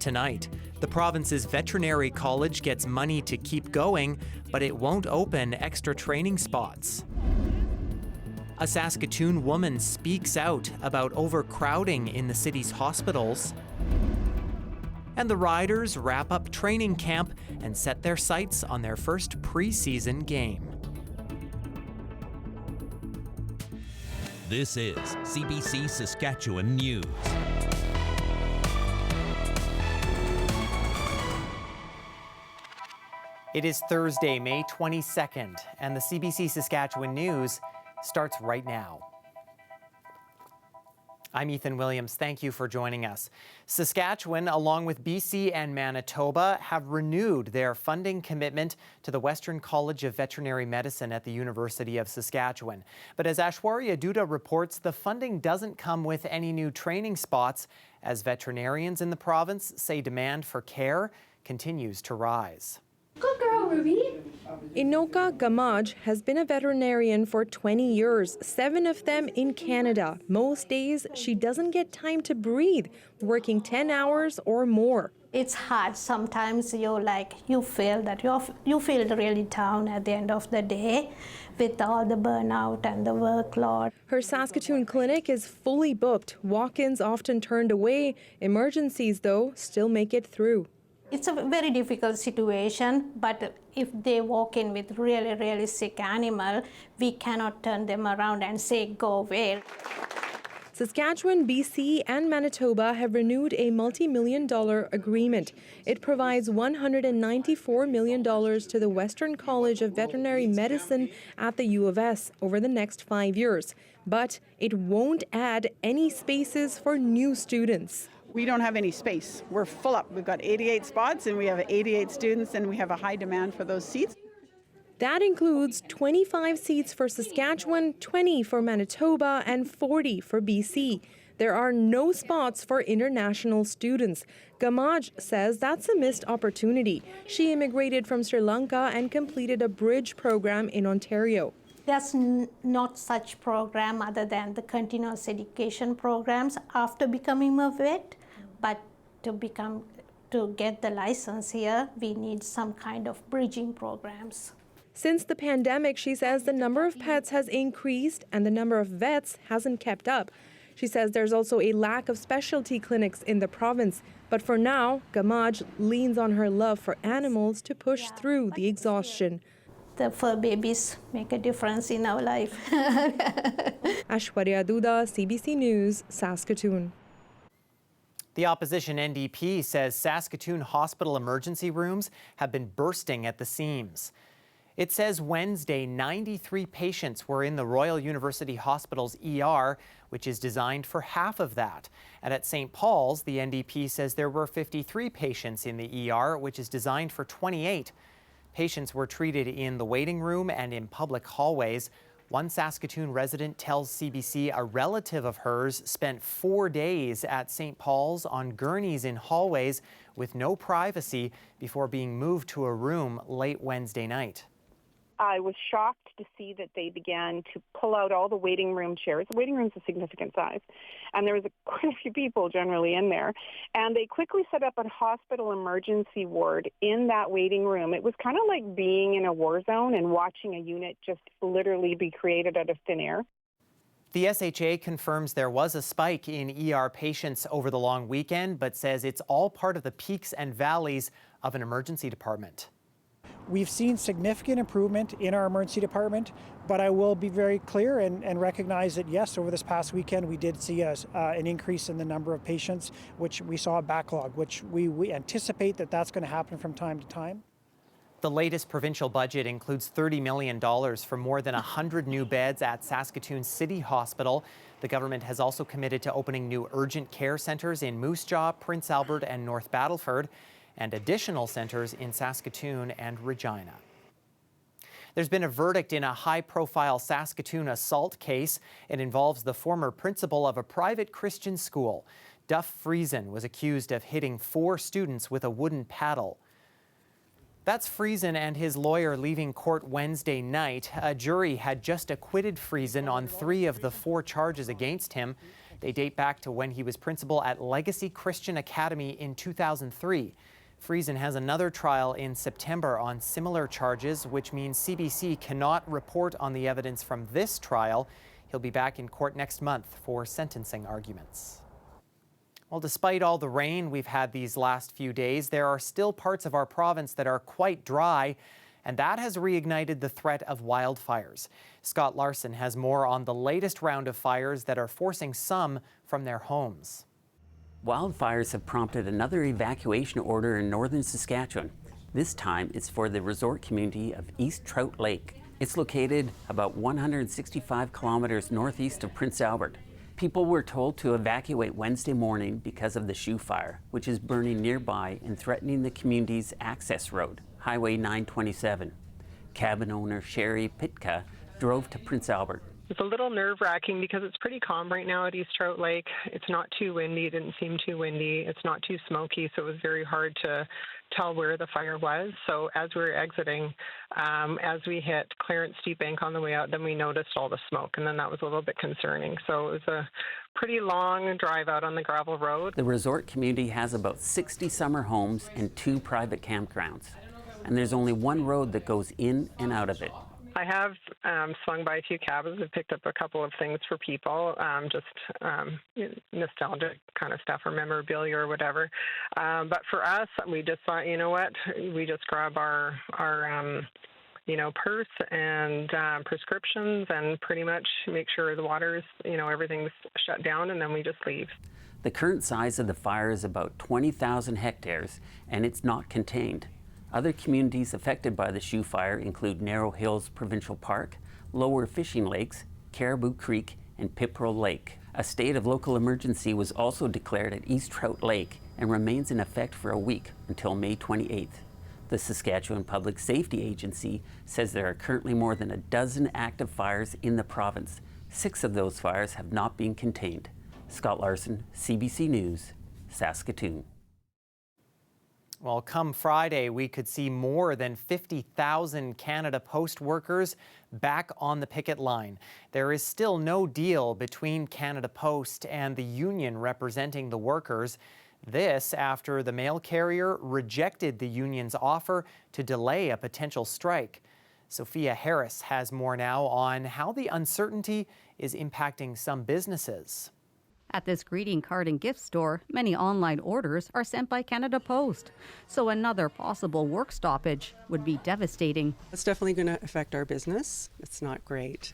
tonight. The province's Veterinary College gets money to keep going, but it won't open extra training spots. A Saskatoon woman speaks out about overcrowding in the city's hospitals. And the Riders wrap up training camp and set their sights on their first preseason game. This is CBC Saskatchewan News. It is Thursday, May 22nd, and the CBC Saskatchewan News starts right now. I'm Ethan Williams. Thank you for joining us. Saskatchewan, along with BC and Manitoba, have renewed their funding commitment to the Western College of Veterinary Medicine at the University of Saskatchewan. But as Aishwarya Dutta reports, the funding doesn't come with any new training spots, as veterinarians in the province say demand for care continues to rise. Good girl, Ruby. Inoka Gamaj has been a veterinarian for 20 years, 7 of them in Canada. Most days, she doesn't get time to breathe, working 10 hours or more. It's hard sometimes. You feel that you feel really down at the end of the day with all the burnout and the workload. Her Saskatoon clinic is fully booked. Walk-ins often turned away. Emergencies, though, still make it through. It's a very difficult situation, but if they walk in with really sick animal, we cannot turn them around and say, go away. Saskatchewan, BC, and Manitoba have renewed a multi-million-dollar agreement. It provides $194 million to the Western College of Veterinary Medicine at the U of S over the next 5 years. But it won't add any spaces for new students. We don't have any space. We're full up. We've got 88 spots and we have 88 students and we have a high demand for those seats. That includes 25 seats for Saskatchewan, 20 for Manitoba, and 40 for BC. There are no spots for international students. Gamaj says that's a missed opportunity. She immigrated from Sri Lanka and completed a bridge program in Ontario. There's not such program other than the continuous education programs after becoming a vet. But to get the license here, we need some kind of bridging programs. Since the pandemic, she says the number of pets has increased and the number of vets hasn't kept up. She says there's also a lack of specialty clinics in the province. But for now, Gamaj leans on her love for animals to push through the exhaustion. The fur babies make a difference in our life. Aishwarya Dutta, CBC News, Saskatoon. The opposition NDP says Saskatoon hospital emergency rooms have been bursting at the seams. It says Wednesday 93 patients were in the Royal University Hospital's ER, which is designed for half of that. And at St. Paul's, the NDP says there were 53 patients in the ER, which is designed for 28. Patients were treated in the waiting room and in public hallways. One Saskatoon resident tells CBC a relative of hers spent 4 days at St. Paul's on gurneys in hallways with no privacy before being moved to a room late Wednesday night. I was shocked to see that they began to pull out all the waiting room chairs. The waiting room's a significant size, and there was quite a few people generally in there. And they quickly set up a hospital emergency ward in that waiting room. It was kind of like being in a war zone and watching a unit just literally be created out of thin air. The SHA confirms there was a spike in ER patients over the long weekend, but says it's all part of the peaks and valleys of an emergency department. We've seen significant improvement in our emergency department, but I will be very clear and recognize that, yes, over this past weekend, we did see an increase in the number of patients, which we saw a backlog, which we anticipate that that's going to happen from time to time. The latest provincial budget includes $30 million for more than 100 new beds at Saskatoon City Hospital. The government has also committed to opening new urgent care centres in Moose Jaw, Prince Albert, and North Battleford, and additional centres in Saskatoon and Regina. There's been a verdict in a high-profile Saskatoon assault case. It involves the former principal of a private Christian school. Duff Friesen was accused of hitting 4 students with a wooden paddle. That's Friesen and his lawyer leaving court Wednesday night. A jury had just acquitted Friesen on 3 of the 4 charges against him. They date back to when he was principal at Legacy Christian Academy in 2003. Friesen has another trial in September on similar charges, which means CBC cannot report on the evidence from this trial. He'll be back in court next month for sentencing arguments. Well, despite all the rain we've had these last few days, there are still parts of our province that are quite dry, and that has reignited the threat of wildfires. Scott Larson has more on the latest round of fires that are forcing some from their homes. Wildfires have prompted another evacuation order in northern Saskatchewan. This time, it's for the resort community of East Trout Lake. It's located about 165 kilometers northeast of Prince Albert. People were told to evacuate Wednesday morning because of the shoe fire, which is burning nearby and threatening the community's access road, Highway 927. Cabin owner Sherry Pitka drove to Prince Albert. It's a little nerve-wracking because it's pretty calm right now at East Trout Lake. It's not too windy, it didn't seem too windy. It's not too smoky, so it was very hard to tell where the fire was. So as we were exiting, as we hit Clarence Steep Bank on the way out, then we noticed all the smoke, and then that was a little bit concerning. So it was a pretty long drive out on the gravel road. The resort community has about 60 summer homes and 2 private campgrounds, and there's only one road that goes in and out of it. I have swung by a few cabins and picked up a couple of things for people, just nostalgic kind of stuff or memorabilia or whatever. But for us, we just thought, you know what, we just grab our purse and prescriptions and pretty much make sure the water's, everything's shut down, and then we just leave. The current size of the fire is about 20,000 hectares, and it's not contained. Other communities affected by the shoe fire include Narrow Hills Provincial Park, Lower Fishing Lakes, Caribou Creek, and Piperill Lake. A state of local emergency was also declared at East Trout Lake and remains in effect for a week until May 28th. The Saskatchewan Public Safety Agency says there are currently more than a dozen active fires in the province. 6 of those fires have not been contained. Scott Larson, CBC News, Saskatoon. Well, come Friday, we could see more than 50,000 Canada Post workers back on the picket line. There is still no deal between Canada Post and the union representing the workers. This after the mail carrier rejected the union's offer to delay a potential strike. Sophia Harris has more now on how the uncertainty is impacting some businesses. At this greeting card and gift store, many online orders are sent by Canada Post. So another possible work stoppage would be devastating. It's definitely going to affect our business. It's not great.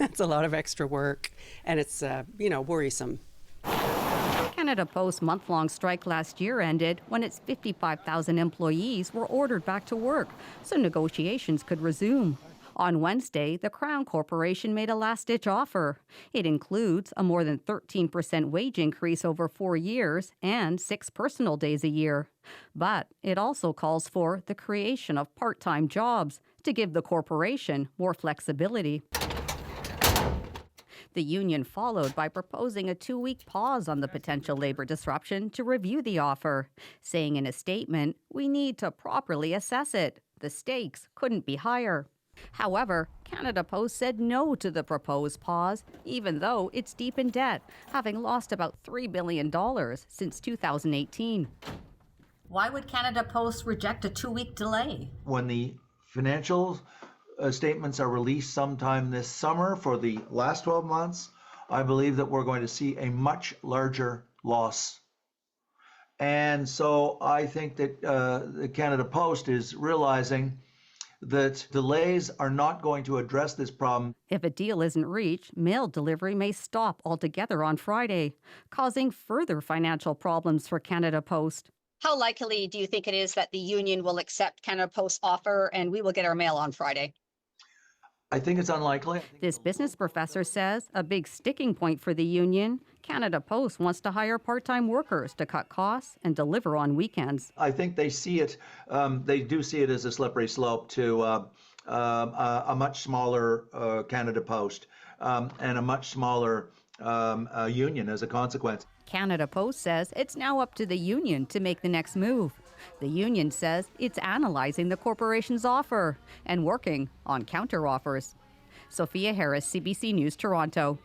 It's a lot of extra work, and it's, worrisome. Canada Post's month-long strike last year ended when its 55,000 employees were ordered back to work, so negotiations could resume. On Wednesday, the Crown Corporation made a last-ditch offer. It includes a more than 13% wage increase over 4 years and 6 personal days a year. But it also calls for the creation of part-time jobs to give the corporation more flexibility. The union followed by proposing a 2-week pause on the potential labor disruption to review the offer, saying in a statement, "We need to properly assess it. The stakes couldn't be higher." However, Canada Post said no to the proposed pause, even though it's deep in debt, having lost about $3 billion since 2018. Why would Canada Post reject a 2-week delay? When the financial statements are released sometime this summer for the last 12 months, I believe that we're going to see a much larger loss. And so I think that the Canada Post is realizing that delays are not going to address this problem. If a deal isn't reached, mail delivery may stop altogether on Friday, causing further financial problems for Canada Post. How likely do you think it is that the union will accept Canada Post's offer and we will get our mail on Friday? I think it's unlikely. This business professor says a big sticking point for the union, Canada Post wants to hire part-time workers to cut costs and deliver on weekends. I think they see it, they do see it as a slippery slope to a much smaller Canada Post and a much smaller union as a consequence. Canada Post says it's now up to the union to make the next move. The union says it's analyzing the corporation's offer and working on counter-offers. Sophia Harris, CBC News, Toronto.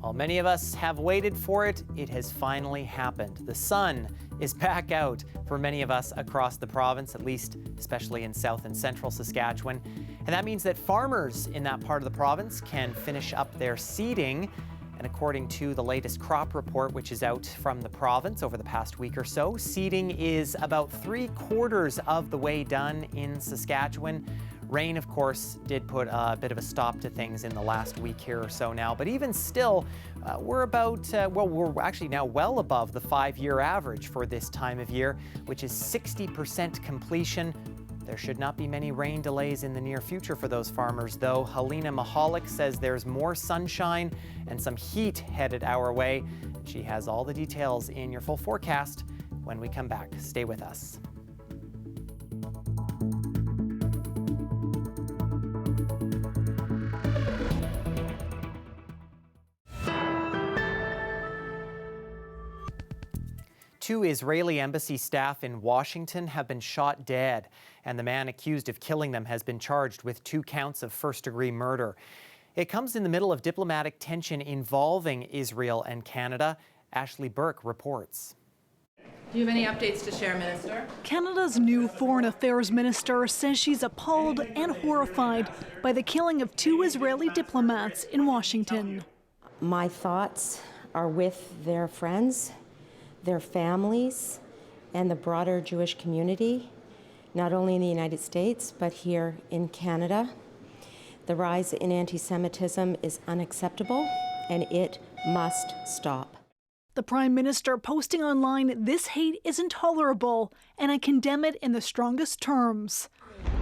While many of us have waited for it, it has finally happened. The sun is back out for many of us across the province, at least especially in south and central Saskatchewan. And that means that farmers in that part of the province can finish up their seeding. And according to the latest crop report, which is out from the province over the past week or so, seeding is about 3/4 of the way done in Saskatchewan. Rain, of course, did put a bit of a stop to things in the last week here or so now. But even still, we're actually now well above the 5-year average for this time of year, which is 60% completion. There should not be many rain delays in the near future for those farmers, though. Helena Mahalik says there's more sunshine and some heat headed our way. She has all the details in your full forecast when we come back. Stay with us. Two Israeli embassy staff in Washington have been shot dead, and the man accused of killing them has been charged with 2 counts of first-degree murder. It comes in the middle of diplomatic tension involving Israel and Canada. Ashley Burke reports. Do you have any updates to share, Minister? Canada's new Foreign Affairs Minister says she's appalled and horrified by the killing of 2 Israeli diplomats in Washington. My thoughts are with their friends, their families, and the broader Jewish community, not only in the United States, but here in Canada. The rise in anti-Semitism is unacceptable, and it must stop. The Prime Minister posting online, "This hate is intolerable, and I condemn it in the strongest terms."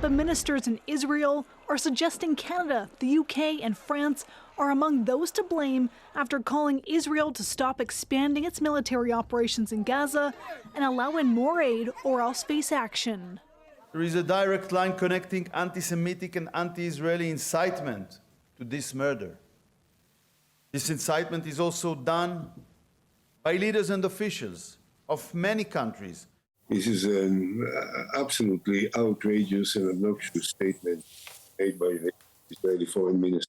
But ministers in Israel are suggesting Canada, the UK, and France are among those to blame after calling Israel to stop expanding its military operations in Gaza and allow in more aid or else face action. There is a direct line connecting anti-Semitic and anti-Israeli incitement to this murder. This incitement is also done by leaders and officials of many countries. This is an absolutely outrageous and obnoxious statement made by the Israeli Foreign Minister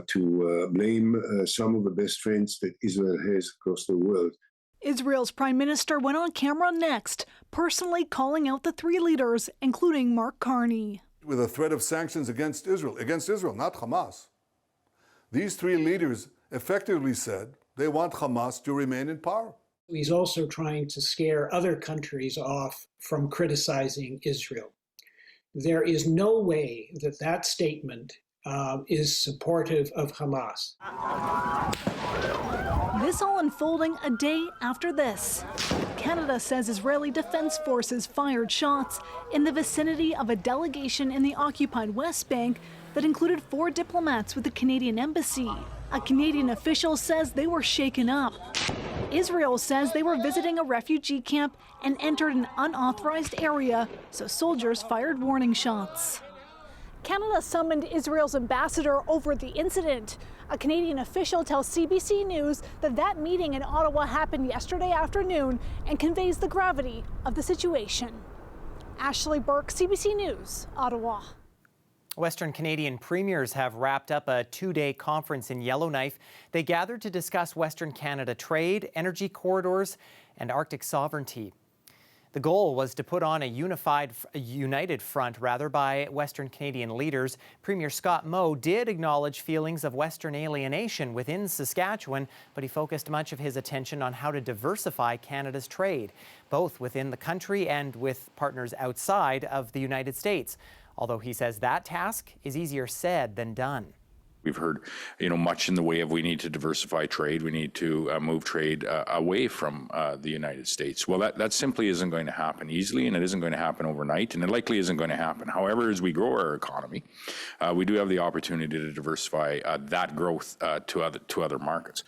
to blame some of the best friends that Israel has across the world. Israel's Prime Minister went on camera next, personally calling out the 3 leaders, including Mark Carney. With a threat of sanctions against Israel, not Hamas. These 3 leaders effectively said they want Hamas to remain in power. He's also trying to scare other countries off from criticizing Israel. There is no way that that statement is supportive of Hamas. This all unfolding a day after this. Canada says Israeli Defense Forces fired shots in the vicinity of a delegation in the occupied West Bank that included 4 diplomats with the Canadian embassy. A Canadian official says they were shaken up. Israel says they were visiting a refugee camp and entered an unauthorized area, so soldiers fired warning shots. Canada summoned Israel's ambassador over the incident. A Canadian official tells CBC News that meeting in Ottawa happened yesterday afternoon and conveys the gravity of the situation. Ashley Burke, CBC News, Ottawa. Western Canadian premiers have wrapped up a 2-day conference in Yellowknife. They gathered to discuss Western Canada trade, energy corridors, and Arctic sovereignty. The goal was to put on a united front by Western Canadian leaders. Premier Scott Moe did acknowledge feelings of Western alienation within Saskatchewan, but he focused much of his attention on how to diversify Canada's trade, both within the country and with partners outside of the United States. Although he says that task is easier said than done. We've heard, much in the way of we need to diversify trade, we need to move trade away from the United States. Well, that simply isn't going to happen easily, and it isn't going to happen overnight, and it likely isn't going to happen. However, as we grow our economy, we do have the opportunity to diversify that growth to other markets.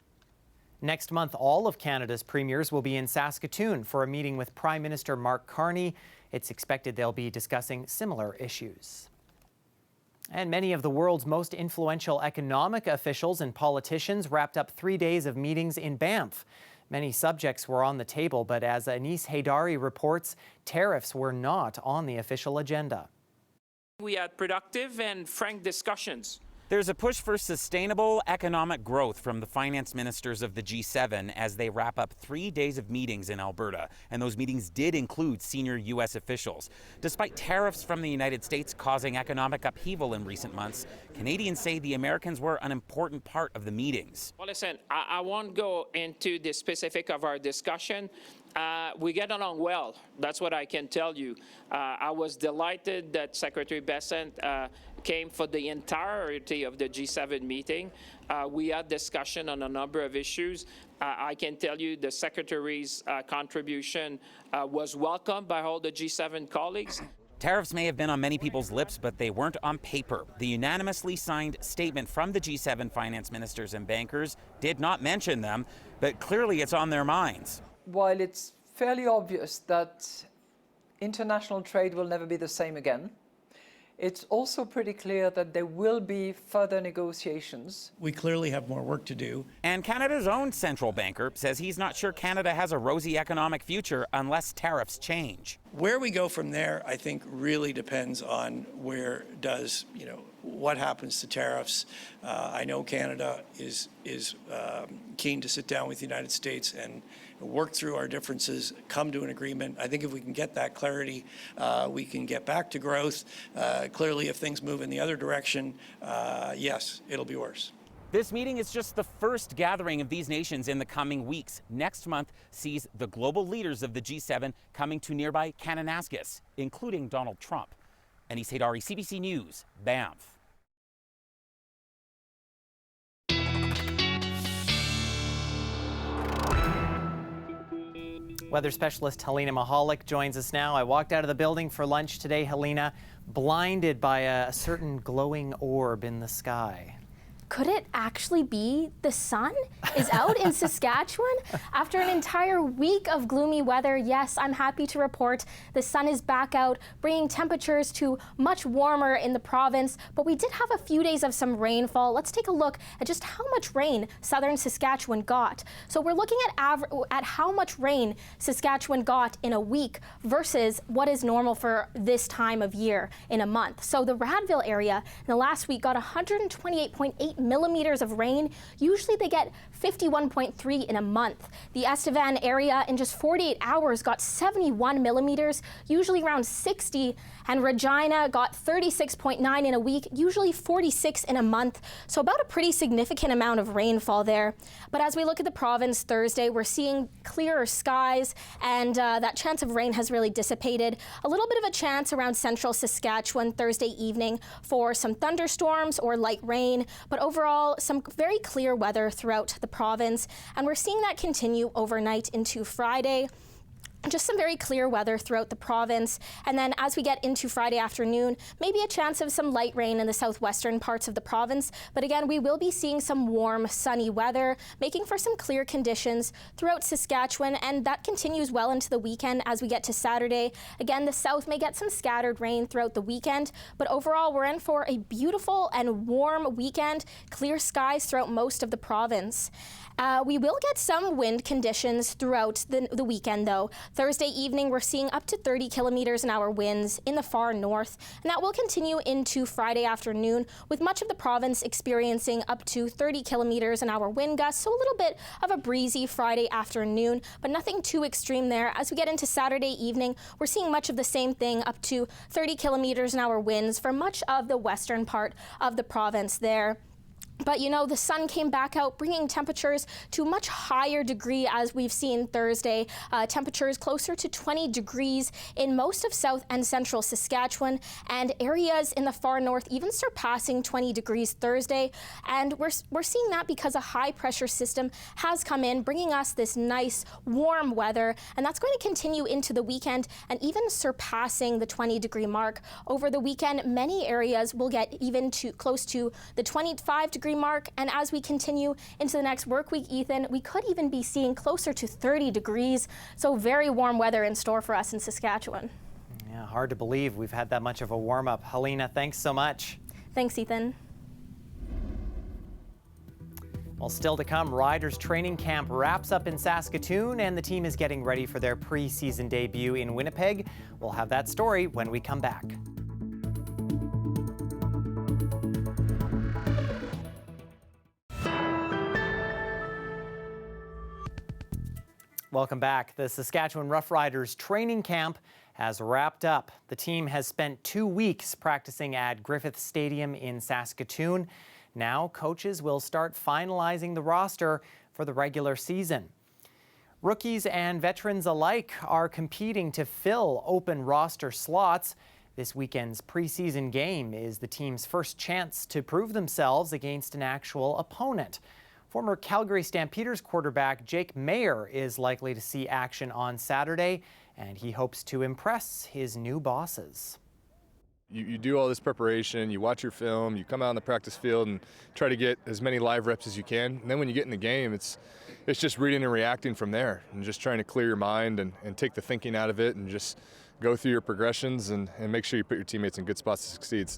Next month, all of Canada's premiers will be in Saskatoon for a meeting with Prime Minister Mark Carney. It's expected they'll be discussing similar issues. And many of the world's most influential economic officials and politicians wrapped up 3 days of meetings in Banff. Many subjects were on the table, but as Anis Haydari reports, tariffs were not on the official agenda. We had productive and frank discussions There's a push for sustainable economic growth from the finance ministers of the G7 as they wrap up 3 days of meetings in Alberta. And those meetings did include senior U.S. officials. Despite tariffs from the United States causing economic upheaval in recent months, Canadians say the Americans were an important part of the meetings. Well, listen, I won't go into the specific of our discussion. We get along well. That's what I can tell you. I was delighted that Secretary Bessent came for the entirety of the G7 meeting. We had discussion on a number of issues. I can tell you the Secretary's contribution was welcomed by all the G7 colleagues. Tariffs may have been on many people's lips, but they weren't on paper. The unanimously signed statement from the G7 finance ministers and bankers did not mention them, but clearly it's on their minds. While it's fairly obvious that international trade will never be the same again, it's also pretty clear that there will be further negotiations. We clearly have more work to do. And Canada's own central banker says he's not sure Canada has a rosy economic future unless tariffs change. Where we go from there, I think, really depends on what happens to tariffs. I know Canada is keen to sit down with the United States and work through our differences, come to an agreement. I think if we can get that clarity, we can get back to growth. Clearly, if things move in the other direction, yes, it'll be worse. This meeting is just the first gathering of these nations in the coming weeks. Next month sees the global leaders of the G7 coming to nearby Kananaskis, including Donald Trump. Anis Haidari, CBC News, Banff. Weather specialist Helena Mahalik joins us now. I walked out of the building for lunch today, Helena, blinded by a certain glowing orb in the sky. Could it actually be the sun is out in Saskatchewan? After an entire week of gloomy weather, yes, I'm happy to report the sun is back out, bringing temperatures to much warmer in the province. But we did have a few days of some rainfall. Let's take a look at just how much rain southern Saskatchewan got. So we're looking at how much rain Saskatchewan got in a week versus what is normal for this time of year in a month. So the Radville area in the last week got 128.8 millimeters of rain. Usually they get 51.3 in a month. The Estevan area in just 48 hours got 71 millimeters, usually around 60, and Regina got 36.9 in a week, usually 46 in a month. So about a pretty significant amount of rainfall there. But as we look at the province Thursday, we're seeing clearer skies, and that chance of rain has really dissipated. A little bit of a chance around central Saskatchewan Thursday evening for some thunderstorms or light rain, but overall some very clear weather throughout the province, and we're seeing that continue overnight into Friday. Just some very clear weather throughout the province. And then as we get into Friday afternoon, maybe a chance of some light rain in the southwestern parts of the province. But again, we will be seeing some warm, sunny weather, making for some clear conditions throughout Saskatchewan. And that continues well into the weekend as we get to Saturday. Again, the south may get some scattered rain throughout the weekend. But overall, we're in for a beautiful and warm weekend, clear skies throughout most of the province. We will get some wind conditions throughout the weekend, though. Thursday evening, we're seeing up to 30 kilometers an hour winds in the far north, and that will continue into Friday afternoon, with much of the province experiencing up to 30 kilometers an hour wind gusts, so a little bit of a breezy Friday afternoon, but nothing too extreme there. As we get into Saturday evening, we're seeing much of the same thing, up to 30 kilometers an hour winds for much of the western part of the province there. But you know, the sun came back out, bringing temperatures to a much higher degree as we've seen Thursday. Temperatures closer to 20 degrees in most of south and central Saskatchewan, and areas in the far north even surpassing 20 degrees Thursday. And we're seeing that because a high pressure system has come in, bringing us this nice warm weather, and that's going to continue into the weekend and even surpassing the 20-degree mark. Over the weekend, many areas will get even close to the 25-degree mark, and as we continue into the next work week, Ethan, we could even be seeing closer to 30 degrees, so very warm weather in store for us in Saskatchewan. Yeah, hard to believe we've had that much of a warm-up. Helena, thanks so much. Thanks, Ethan. Well, still to come, Riders training camp wraps up in Saskatoon, and the team is getting ready for their preseason debut in Winnipeg. We'll have that story when we come back. Welcome back. The Saskatchewan Roughriders training camp has wrapped up. The team has spent 2 weeks practicing at Griffith Stadium in Saskatoon. Now coaches will start finalizing the roster for the regular season. Rookies and veterans alike are competing to fill open roster slots. This weekend's preseason game is the team's first chance to prove themselves against an actual opponent. Former Calgary Stampeders quarterback Jake Mayer is likely to see action on Saturday, and he hopes to impress his new bosses. You do all this preparation, you watch your film, you come out on the practice field and try to get as many live reps as you can. And then when you get in the game, it's just reading and reacting from there and just trying to clear your mind and take the thinking out of it and just go through your progressions and make sure you put your teammates in good spots to succeed.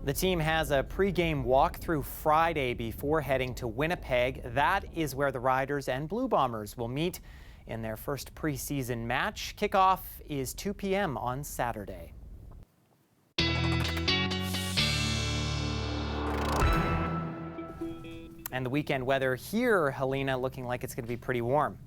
The team has a pregame walkthrough Friday before heading to Winnipeg. That is where the Riders and Blue Bombers will meet in their first preseason match. Kickoff is 2 p.m. on Saturday. And the weekend weather here, Helena, looking like it's going to be pretty warm.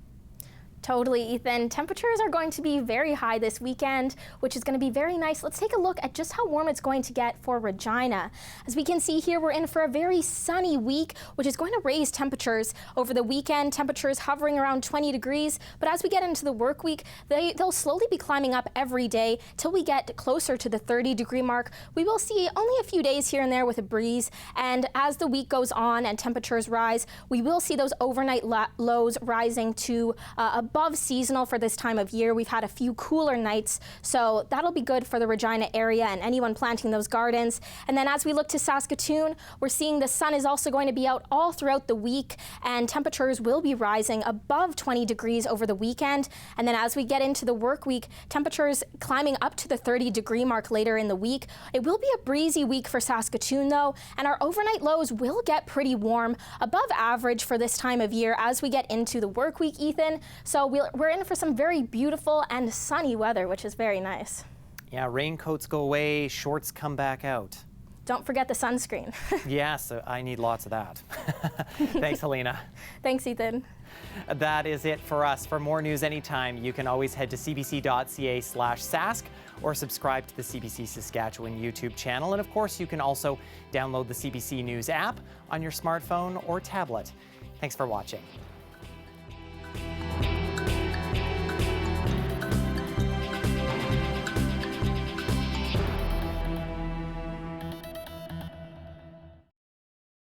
Totally, Ethan. Temperatures are going to be very high this weekend, which is going to be very nice. Let's take a look at just how warm it's going to get for Regina. As we can see here, we're in for a very sunny week, which is going to raise temperatures over the weekend. Temperatures hovering around 20 degrees. But as we get into the work week, they'll slowly be climbing up every day till we get closer to the 30-degree mark. We will see only a few days here and there with a breeze. And as the week goes on and temperatures rise, we will see those overnight lows rising to above seasonal for this time of year. We've had a few cooler nights, so that'll be good for the Regina area and anyone planting those gardens. And then as we look to Saskatoon, we're seeing the sun is also going to be out all throughout the week, and temperatures will be rising above 20 degrees over the weekend. And then as we get into the work week, temperatures climbing up to the 30-degree mark later in the week. It will be a breezy week for Saskatoon though, and our overnight lows will get pretty warm, above average for this time of year as we get into the work week, Ethan. So we're in for some very beautiful and sunny weather, which is very nice. Yeah, raincoats go away, shorts come back out. Don't forget the sunscreen. Yes, I need lots of that. Thanks, Helena. Thanks, Ethan. That is it for us. For more news anytime, you can always head to cbc.ca/sask or subscribe to the CBC Saskatchewan YouTube channel. And of course, you can also download the CBC News app on your smartphone or tablet. Thanks for watching.